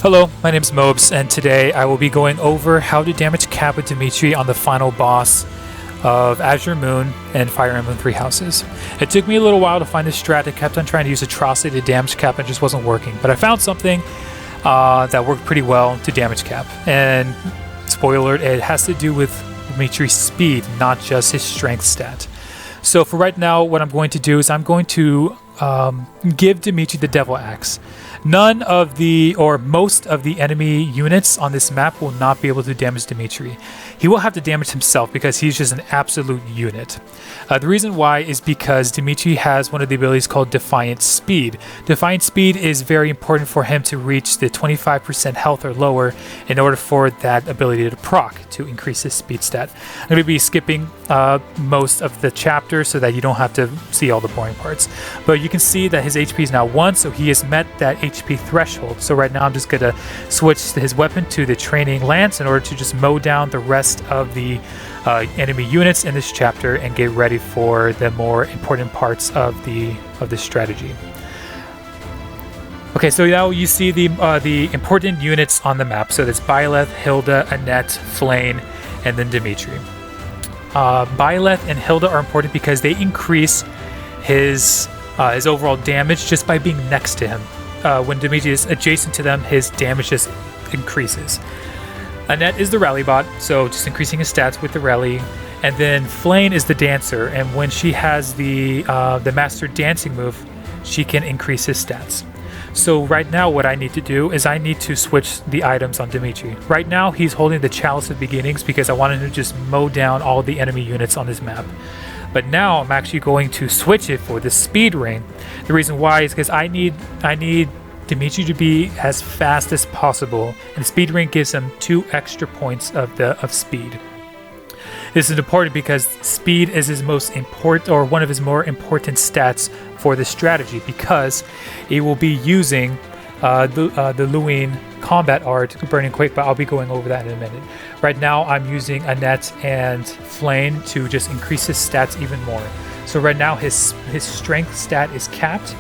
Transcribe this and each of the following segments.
Hello, my name is Mobes, and today I will be going over how to damage cap with Dimitri on the final boss of Azure Moon and Fire Emblem Three Houses. It took me a little while to find this strat. I kept on trying to use Atrocity to damage cap and it just wasn't working, but I found something that worked pretty well to damage cap. And spoiler, it has to do with Dimitri's speed, not just his strength stat. So for right now, what I'm going to do is I'm going to give Dimitri the Devil Axe. None of the, or most of the enemy units on this map will not be able to damage Dimitri. He will have to damage himself because he's just an absolute unit. The reason why is because Dimitri has one of the abilities called Defiant Speed. Defiant Speed is very important for him to reach the 25% health or lower in order for that ability to proc, to increase his speed stat. I'm going to be skipping most of the chapter so that you don't have to see all the boring parts. But you can see that his HP is now 1, so he has met that HP threshold. So right now I'm just going to switch his weapon to the Training Lance in order to just mow down the rest of the enemy units in this chapter and get ready for the more important parts of the strategy. Okay, so now you see the important units on the map. So there's Byleth, Hilda, Annette, Flayn, and then Dimitri. Byleth and Hilda are important because they increase his overall damage just by being next to him. When Dimitri is adjacent to them, his damage just increases. Annette is the rally bot, so just increasing his stats with the rally. And then Flayn is the dancer, and when she has the master dancing move, she can increase his stats. So right now what I need to do is I need to switch the items on Dimitri. Right now he's holding the Chalice of Beginnings because I wanted to just mow down all the enemy units on this map. But now I'm actually going to switch it for the Speed Ring. The reason why is because I need Dimitri to be as fast as possible, and the Speed Ring gives him 2 extra points of speed. This is important because speed is his most important, or one of his more important stats for this strategy, because it will be using the Luin combat art, Burning Quake, but I'll be going over that in a minute. Right now I'm using Annette and Flayn to just increase his stats even more. So right now his strength stat is capped,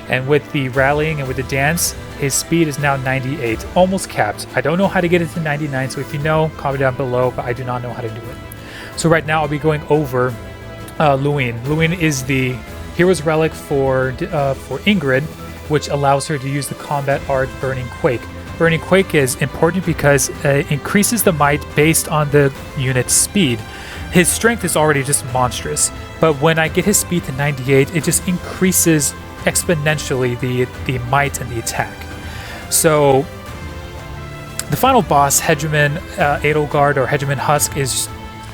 and with the rallying and with the dance, his speed is now 98, almost capped. I don't know how to get it to 99, so if you know, comment down below, but I do not know how to do it. So right now I'll be going over Luin. Luin is the Hero's Relic for Ingrid, which allows her to use the combat art Burning Quake. Burning Quake is important because it increases the might based on the unit's speed. His strength is already just monstrous, but when I get his speed to 98, it just increases exponentially the might and the attack. So the final boss, Hegemon Edelgard or Hegemon Husk, is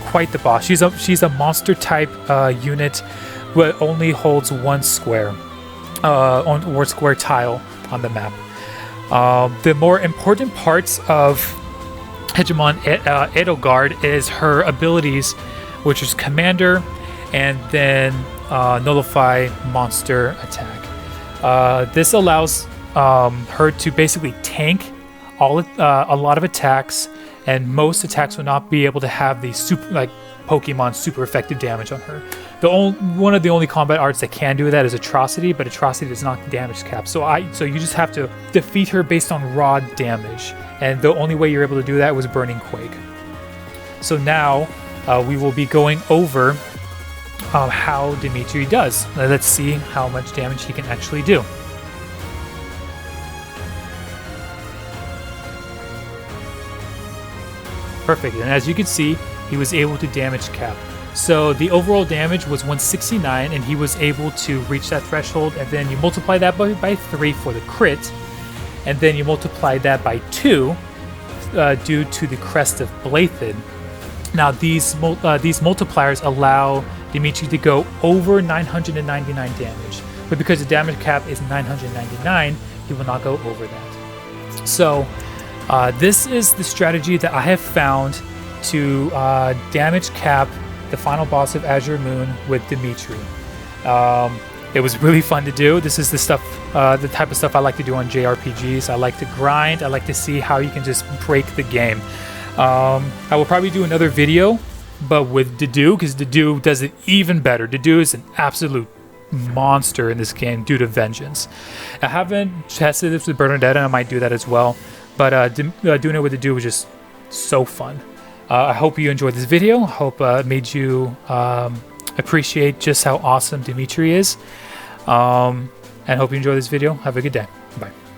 quite the boss. She's a monster type unit but only holds 1 square or square tile on the map. The more important parts of Hegemon Edelgard is her abilities, which is Commander and then Nullify Monster Attack. This allows her to basically tank a lot of attacks, and most attacks will not be able to have the Pokemon super effective damage on her. One of the only combat arts that can do that is Atrocity, but Atrocity does not damage cap. So you just have to defeat her based on raw damage, and the only way you're able to do that was Burning Quake. So now we will be going over how Dimitri does. Let's see how much damage he can actually do. Perfect, and as you can see, he was able to damage cap. So the overall damage was 169, and he was able to reach that threshold, and then you multiply that by 3 for the crit, and then you multiply that by 2 due to the Crest of Blathid. Now these multipliers allow Dimitri to go over 999 damage, but because the damage cap is 999, he will not go over that. So this is the strategy that I have found to damage cap the final boss of Azure Moon with Dimitri. It was really fun to do. This is the type of stuff I like to do on JRPGs. I like to grind. I like to see how you can just break the game. I will probably do another video, but with Dedue, because Dedue does it even better. Dedue is an absolute monster in this game due to Vengeance. I haven't tested this with Bernadette, and I might do that as well. but doing it with the dude was just so fun. I hope you enjoyed this video. Hope it made you appreciate just how awesome Dimitri is. And hope you enjoy this video. Have a good day. Bye.